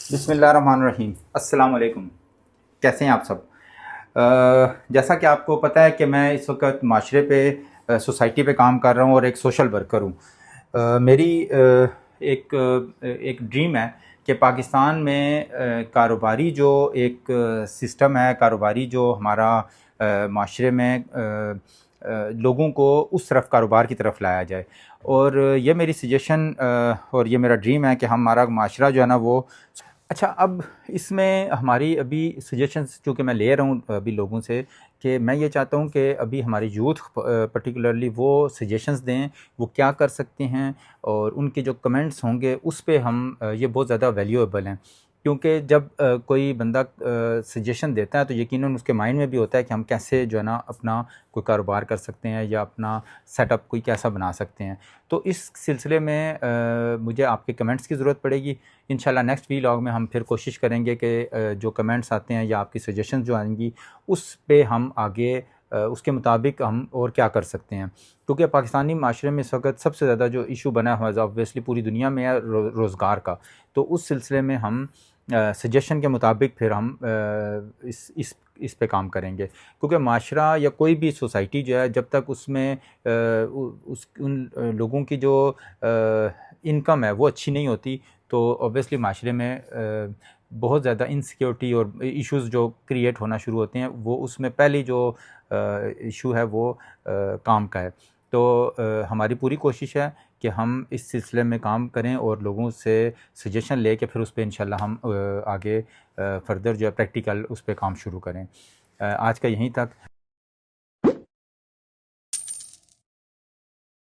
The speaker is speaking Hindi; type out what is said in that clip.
बिस्मिल्लाहिर्रहमानिर्रहीम। अस्सलाम वालेकुम। कैसे हैं आप सब? जैसा कि आपको पता है कि मैं इस वक्त माशरे पे सोसाइटी पे काम कर रहा हूँ और एक सोशल वर्कर हूँ। मेरी एक ड्रीम है कि पाकिस्तान में कारोबारी जो एक सिस्टम है, कारोबारी जो हमारा माशरे में लोगों को उस तरफ कारोबार की तरफ लाया जाए। और ये मेरी सजेशन और ये मेरा ड्रीम है कि हमारा माशरा जो है ना वो अच्छा। अब इसमें हमारी अभी सजेशंस जो कि मैं ले रहा हूँ अभी लोगों से, कि मैं ये चाहता हूँ कि अभी हमारी यूथ पर्टिकुलरली वो सजेशंस दें, वो क्या कर सकते हैं, और उनके जो कमेंट्स होंगे उस पे हम ये बहुत ज़्यादा वैल्यूएबल हैं। क्योंकि जब कोई बंदा सजेशन देता है तो यकीनन उसके माइंड में भी होता है कि हम कैसे जो है ना अपना कोई कारोबार कर सकते हैं या अपना सेटअप कोई कैसा बना सकते हैं। तो इस सिलसिले में मुझे आपके कमेंट्स की ज़रूरत पड़ेगी। इंशाल्लाह नेक्स्ट वीलॉग में हम फिर कोशिश करेंगे कि जो कमेंट्स आते हैं या आपकी सजेशन जो आएंगी उस पे हम आगे उसके मुताबिक हम और क्या कर सकते हैं। क्योंकि पाकिस्तानी माशरे में इस वक्त सबसे ज़्यादा जो इशू बना हुआ है ऑब्वियसली पूरी दुनिया में है रोज़गार का। तो उस सिलसिले में हम सजेशन के मुताबिक फिर हम इस पे काम करेंगे। क्योंकि माशरा या कोई भी सोसाइटी जो है जब तक उसमें उन लोगों की जो इनकम है वो अच्छी नहीं होती तो ऑब्वियसली माशरे में बहुत ज़्यादा इनसिक्योरिटी और इश्यूज़ जो क्रिएट होना शुरू होते हैं, वो उसमें पहली जो इशू है वो काम का है। तो हमारी पूरी कोशिश है कि हम इस सिलसिले में काम करें और लोगों से सजेशन ले के फिर उस पे इंशाल्लाह हम आगे फर्दर जो है प्रैक्टिकल उस पे काम शुरू करें। आज का यहीं तक।